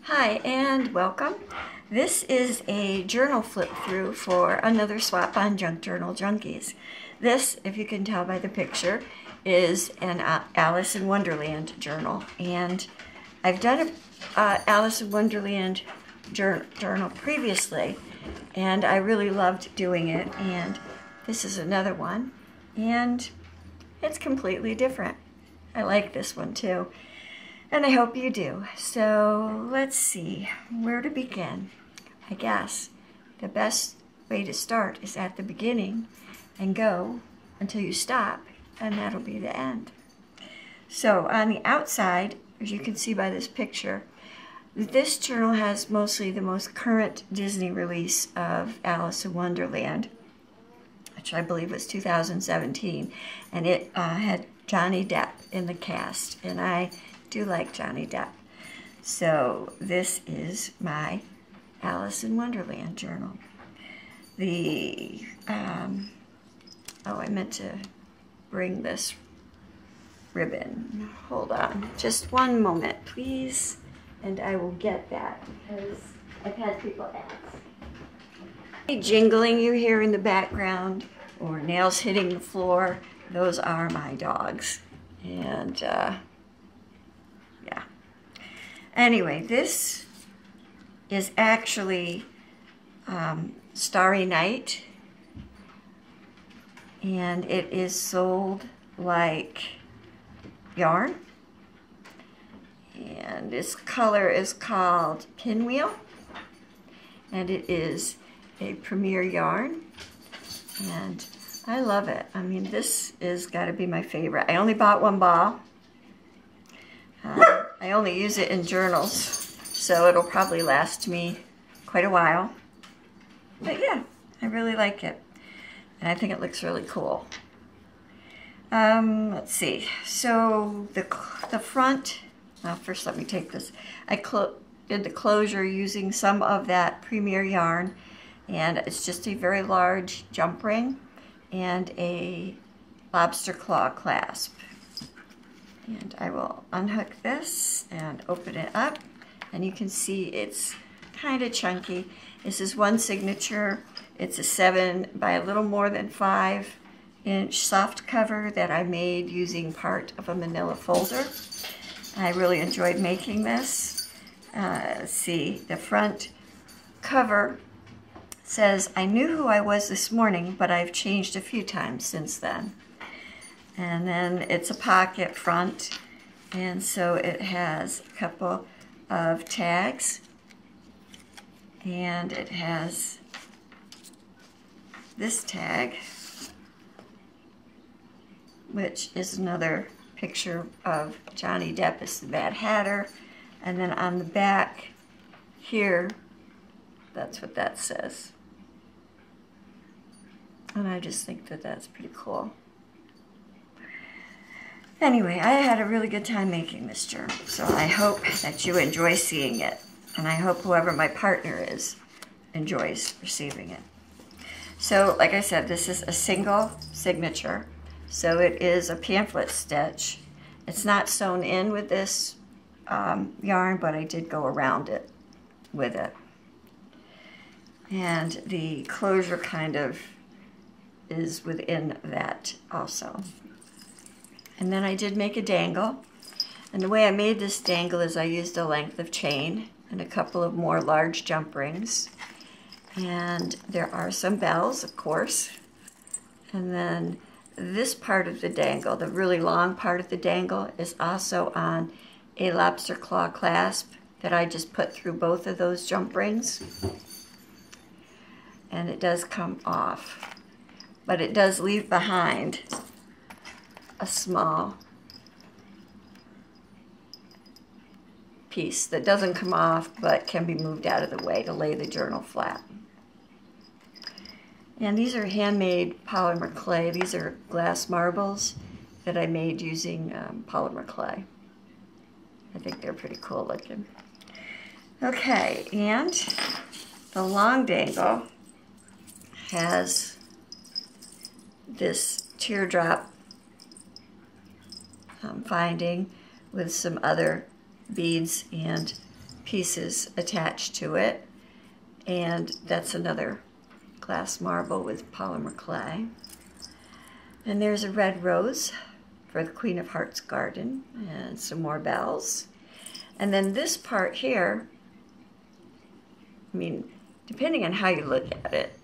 Hi and welcome. This is a journal flip through for another swap on Junk Journal Junkies. This, if you can tell by the picture, is an Alice in Wonderland journal, and I've done a Alice in Wonderland journal previously, and I really loved doing it, and this is another one, and it's completely different. I like this one too. And I hope you do. So let's see where to begin. I guess the best way to start is at the beginning and go until you stop, and that'll be the end. So on the outside, as you can see by this picture, this journal has mostly the most current Disney release of Alice in Wonderland, which I believe was 2017, and it had Johnny Depp in the cast, and I do like Johnny Depp. So this is my Alice in Wonderland journal. I meant to bring this ribbon. Hold on, just one moment, please, and I will get that because I've had people ask. Any jingling you hear in the background or nails hitting the floor, those are my dogs, and yeah. Anyway, this is actually Starry Night, and it is sold like yarn, and this color is called Pinwheel, and it is a premier yarn, and I love it. I mean, this is got to be my favorite. I only bought one ball. I only use it in journals, so it'll probably last me quite a while. But yeah, I really like it, and I think it looks really cool. Let's see. So the front. First, let me take this. I did the closure using some of that premier yarn, and it's just a very large jump ring and a lobster claw clasp. And I will unhook this and open it up, and you can see it's kind of chunky. This is one signature. It's a 7 by a little more than 5-inch soft cover that I made using part of a manila folder. I really enjoyed making this. Let's see, the front cover says, "I knew who I was this morning, but I've changed a few times since then." And then it's a pocket front, and so it has a couple of tags, and it has this tag, which is another picture of Johnny Depp as the Mad Hatter, and then on the back here, that's what that says. And I just think that that's pretty cool. Anyway, I had a really good time making this journal, so I hope that you enjoy seeing it, and I hope whoever my partner is enjoys receiving it. So, like I said, this is a single signature, so it is a pamphlet stitch. It's not sewn in with this yarn, but I did go around it with it. And the closure kind of is within that also. And then I did make a dangle, and the way I made this dangle is I used a length of chain and a couple of more large jump rings, and there are some bells, of course, and then this part of the dangle, the really long part of the dangle, is also on a lobster claw clasp that I just put through both of those jump rings, and it does come off, but it does leave behind a small piece that doesn't come off but can be moved out of the way to lay the journal flat. And these are handmade polymer clay. These are glass marbles that I made using polymer clay. I think they're pretty cool looking. Okay, and the long dangle has this teardrop finding with some other beads and pieces attached to it. And that's another glass marble with polymer clay. And there's a red rose for the Queen of Hearts garden, and some more bells. And then this part here, I mean, depending on how you look at it,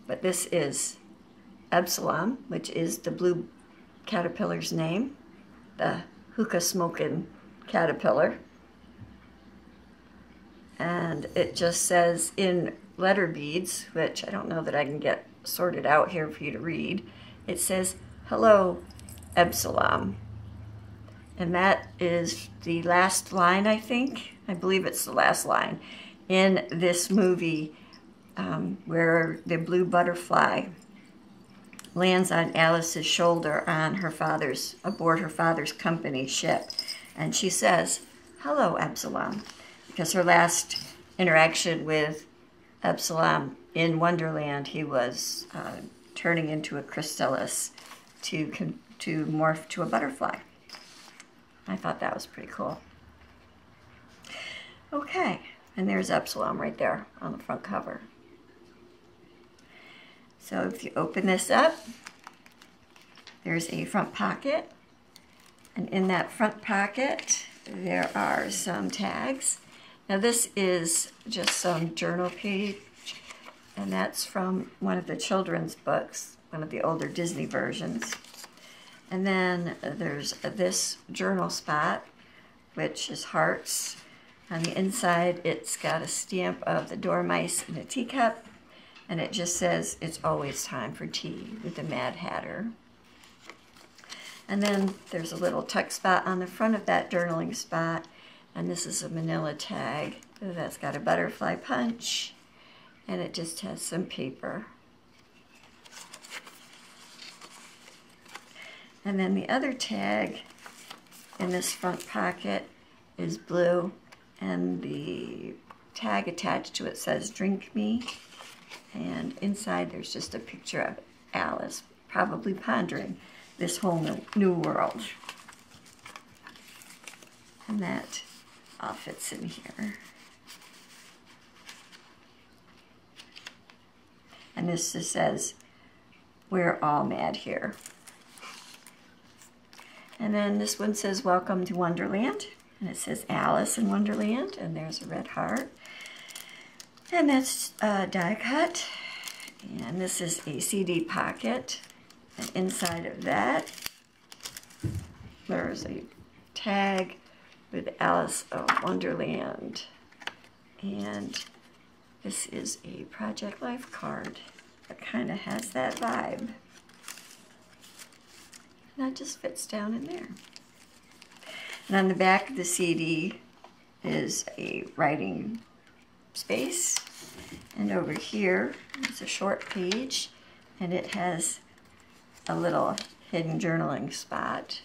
but this is Absalom, which is the blue caterpillar's name, the hookah smoking caterpillar. And it just says in letter beads, which I don't know that I can get sorted out here for you to read, it says, "Hello, Absalom." And that is the last line, I think. I believe it's the last line in this movie where the blue butterfly lands on Alice's shoulder on aboard her father's company ship. And she says, "Hello, Absalom," because her last interaction with Absalom in Wonderland, he was turning into a chrysalis to morph to a butterfly. I thought that was pretty cool. Okay, and there's Absalom right there on the front cover. So if you open this up, there's a front pocket, and in that front pocket there are some tags. Now this is just some journal page, and that's from one of the children's books, one of the older Disney versions. And then there's this journal spot, which is hearts. On the inside, it's got a stamp of the dormice in a teacup, and it just says, "It's always time for tea," with the Mad Hatter. And then there's a little tuck spot on the front of that journaling spot, and this is a manila tag that's got a butterfly punch, and it just has some paper. And then the other tag in this front pocket is blue, and the tag attached to it says, "Drink me." And inside there's just a picture of Alice, probably pondering this whole new world. And that all fits in here. And this just says, "We're all mad here." And then this one says, "Welcome to Wonderland." And it says Alice in Wonderland, and there's a red heart. And that's die cut. And this is a CD pocket. And inside of that, there's a tag with Alice of Wonderland. And this is a Project Life card that kind of has that vibe. And that just fits down in there. And on the back of the CD is a writing space. And over here is a short page, and it has a little hidden journaling spot.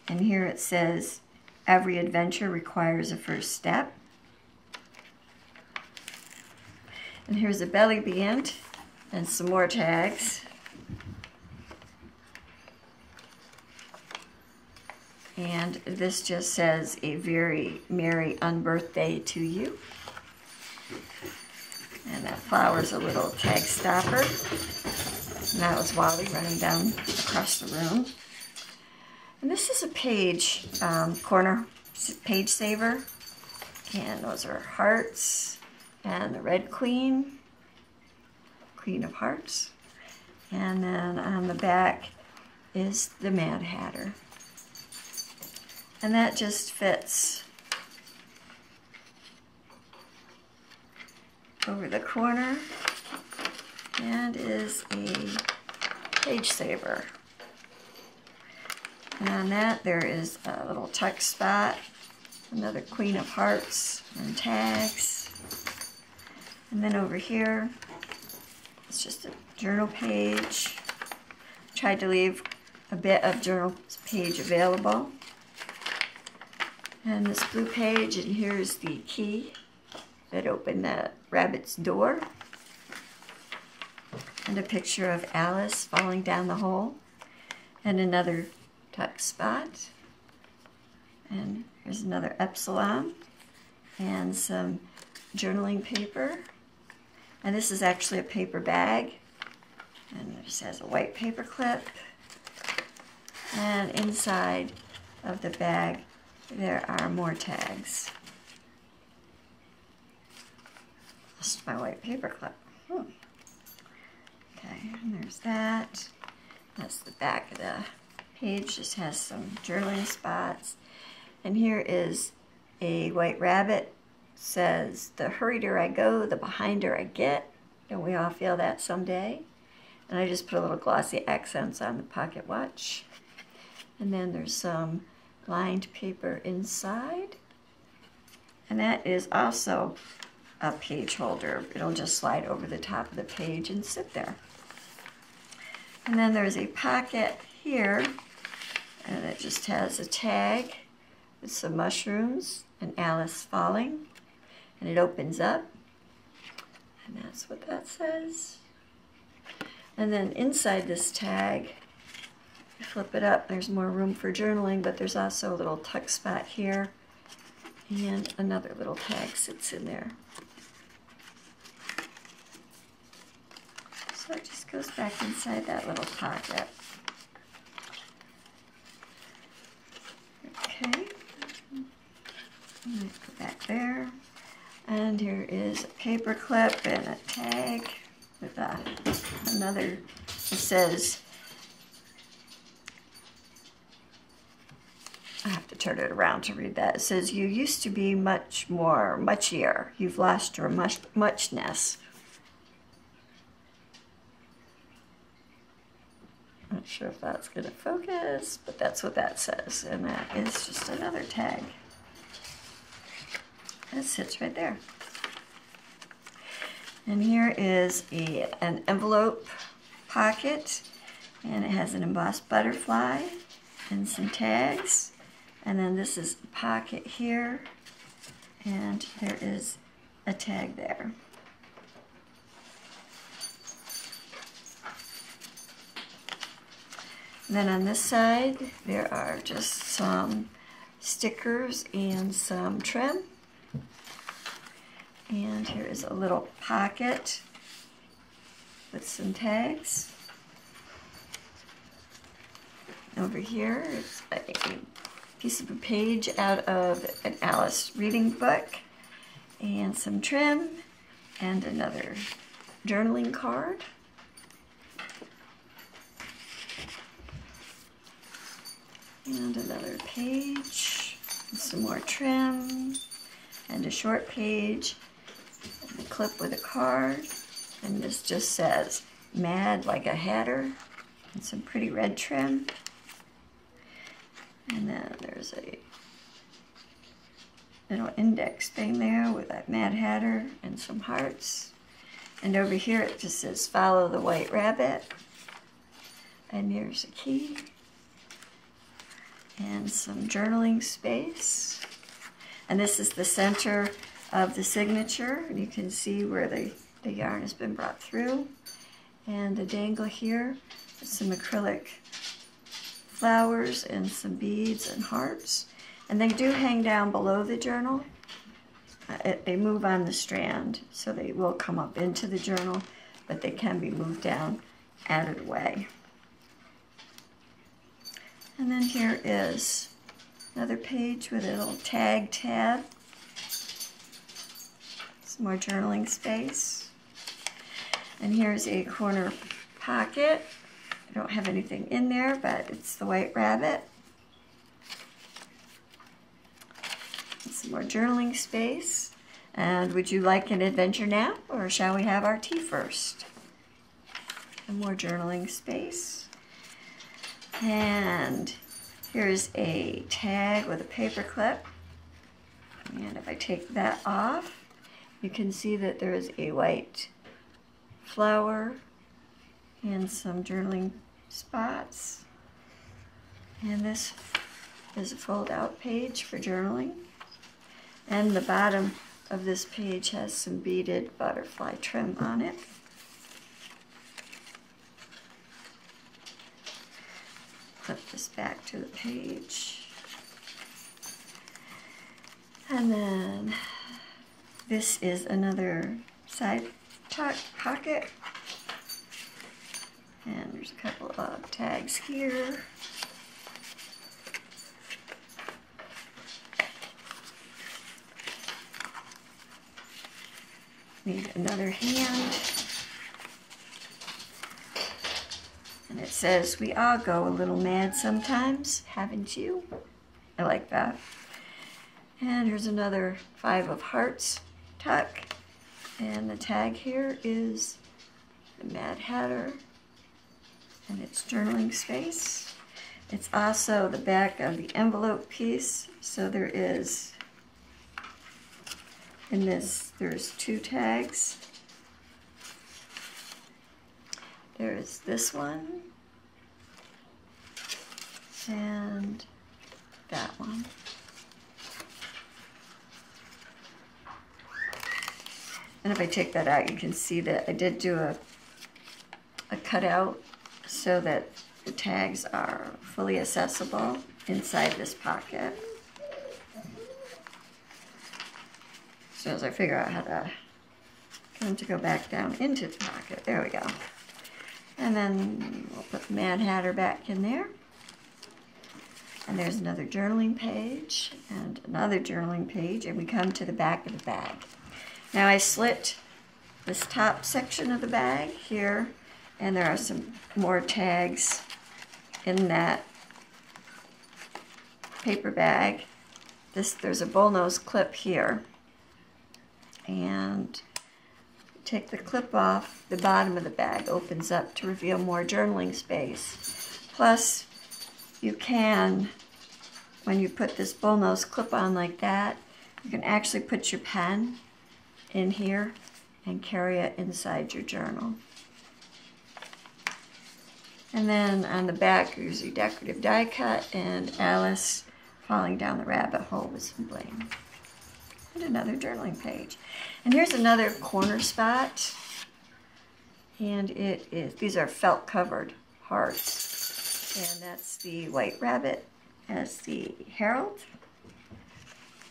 And here it says, "Every adventure requires a first step." And here's a belly band and some more tags. And this just says, "A very merry unbirthday to you." And that flower's a little tag stopper. And that was Wally running down across the room. And this is a page, corner page saver. And those are hearts. And the red queen, Queen of Hearts. And then on the back is the Mad Hatter. And that just fits over the corner and is a page saver. And on that there is a little tuck spot, another Queen of Hearts and tags. And then over here, it's just a journal page. Tried to leave a bit of journal page available. And this blue page, and here's the key that opened the rabbit's door. And a picture of Alice falling down the hole. And another tuck spot. And here's another epsilon and some journaling paper. And this is actually a paper bag. And this has a white paper clip. And inside of the bag, there are more tags. Lost my white paper clip. Okay, and there's that. That's the back of the page. Just has some journaling spots. And here is a white rabbit. Says, the hurrieder I go, the behinder I get. Don't we all feel that someday? And I just put a little glossy accents on the pocket watch. And then there's some lined paper inside. And that is also a page holder. It'll just slide over the top of the page and sit there. And then there's a pocket here, and it just has a tag with some mushrooms and Alice falling. And it opens up, and that's what that says. And then inside this tag, you flip it up, there's more room for journaling, but there's also a little tuck spot here, and another little tag sits in there. So it just goes back inside that little pocket. Okay, go back there. And here is a paper clip and a tag with another, it says, I have to turn it around to read that. It says, you used to be much more muchier. You've lost your muchness. Not sure if that's going to focus, but that's what that says. And that is just another tag. It sits right there. And here is an envelope pocket, and it has an embossed butterfly and some tags. And then this is the pocket here, and there is a tag there. And then on this side, there are just some stickers and some trim. And here is a little pocket with some tags. Over here is a piece of a page out of an Alice reading book, and some trim, and another journaling card. And another page, and some more trim, and a short page, and a clip with a card, and this just says, mad like a hatter, and some pretty red trim. And then there's a little index thing there with that Mad Hatter and some hearts. And over here it just says, follow the white rabbit. And here's a key. And some journaling space. And this is the center of the signature. And you can see where the yarn has been brought through. And the dangle here with some acrylic flowers and some beads and hearts. And they do hang down below the journal. They move on the strand, so they will come up into the journal, but they can be moved down out of the way. And then here is another page with a little tag tab. Some more journaling space. And here's a corner pocket. I don't have anything in there, but it's the white rabbit. And some more journaling space. And would you like an adventure now, or shall we have our tea first? And more journaling space. And here's a tag with a paper clip. And if I take that off, you can see that there is a white flower and some journaling spots. And this is a fold-out page for journaling. And the bottom of this page has some beaded butterfly trim on it. Flip this back to the page. And then this is another side pocket. And there's a couple of tags here. Need another hand. And it says, "We all go a little mad sometimes, haven't you?" I like that. And here's another 5 of hearts tuck. And the tag here is the Mad Hatter. And it's journaling space. It's also the back of the envelope piece. So there is, in this, there's 2 tags. There's this one and that one. And if I take that out, you can see that I did do a cutout so that the tags are fully accessible inside this pocket. So as I figure out how to get them to go back down into the pocket, there we go. And then we'll put the Mad Hatter back in there. And there's another journaling page and another journaling page, and we come to the back of the bag. Now I slit this top section of the bag here, and there are some more tags in that paper bag. There's a bullnose clip here, and take the clip off, the bottom of the bag opens up to reveal more journaling space. Plus, you can, when you put this bullnose clip on like that, you can actually put your pen in here and carry it inside your journal. And then on the back, there's a decorative die cut and Alice falling down the rabbit hole with some bling. And another journaling page. And here's another corner spot. And it is, these are felt covered hearts. And that's the white rabbit as the herald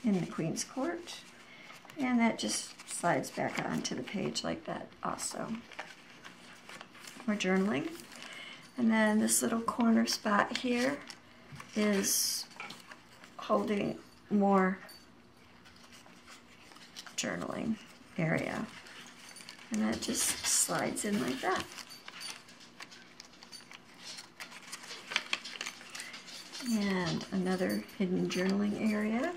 in the Queen's Court. And that just slides back onto the page like that also. More journaling. And then this little corner spot here is holding more journaling area. And that just slides in like that. And another hidden journaling area.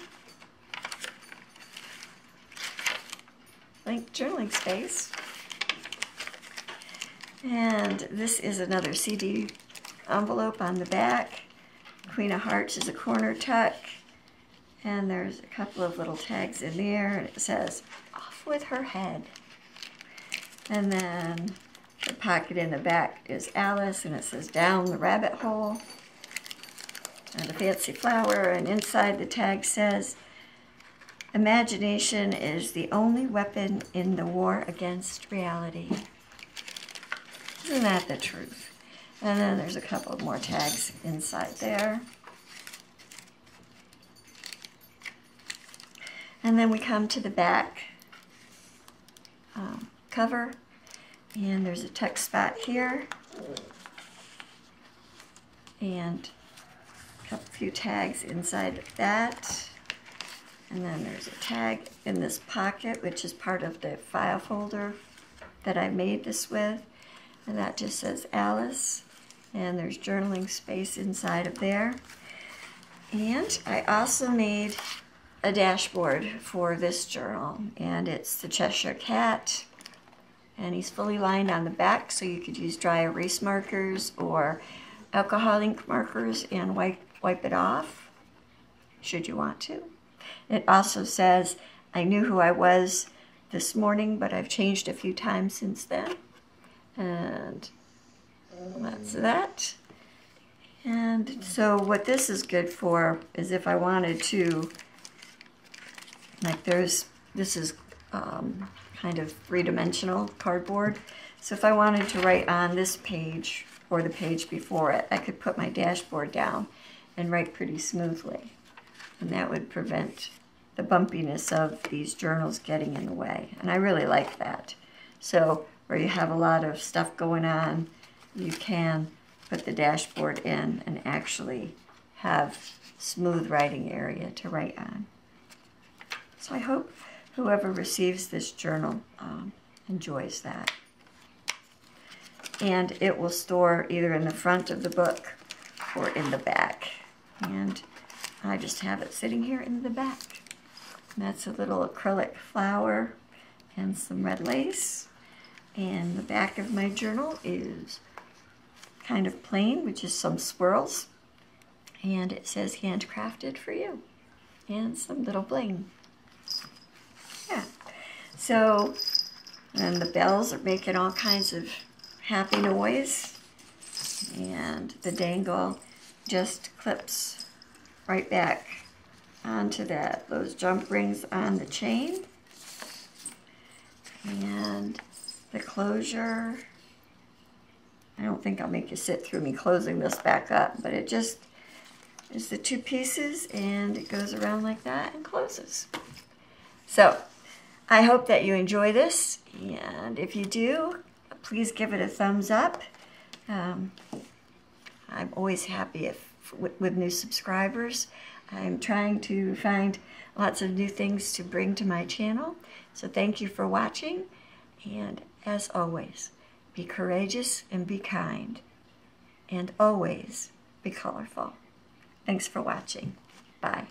Blank journaling space. And this is another CD envelope on the back. Queen of Hearts is a corner tuck. And there's a couple of little tags in there. And it says, "Off with her head." And then the pocket in the back is Alice. And it says, "Down the rabbit hole." And a fancy flower. And inside the tag says, "Imagination is the only weapon in the war against reality." Isn't that the truth? And then there's a couple of more tags inside there. And then we come to the back cover, and there's a tuck spot here, and a few tags inside of that. And then there's a tag in this pocket, which is part of the file folder that I made this with. And that just says Alice. And there's journaling space inside of there. And I also made a dashboard for this journal. And it's the Cheshire Cat. And he's fully lined on the back, so you could use dry erase markers or alcohol ink markers and wipe it off, should you want to. It also says, "I knew who I was this morning, but I've changed a few times since then." And that's that. And so what this is good for is if I wanted to, like this is kind of three-dimensional cardboard. So if I wanted to write on this page or the page before it, I could put my dashboard down and write pretty smoothly. And that would prevent the bumpiness of these journals getting in the way. And I really like that. So where you have a lot of stuff going on, you can put the dashboard in and actually have smooth writing area to write on. So I hope whoever receives this journal enjoys that. And it will store either in the front of the book or in the back. And I just have it sitting here in the back. And that's a little acrylic flower and some red lace. And the back of my journal is kind of plain, which is some swirls. And it says handcrafted for you. And some little bling. Yeah. So, and the bells are making all kinds of happy noise. And the dangle just clips right back onto those jump rings on the chain. And the closure, I don't think I'll make you sit through me closing this back up, but it just is the two pieces and it goes around like that and closes. So I hope that you enjoy this, and if you do, please give it a thumbs up. I'm always happy with new subscribers. I'm trying to find lots of new things to bring to my channel. So thank you for watching. And as always, be courageous and be kind. And always be colorful. Thanks for watching. Bye.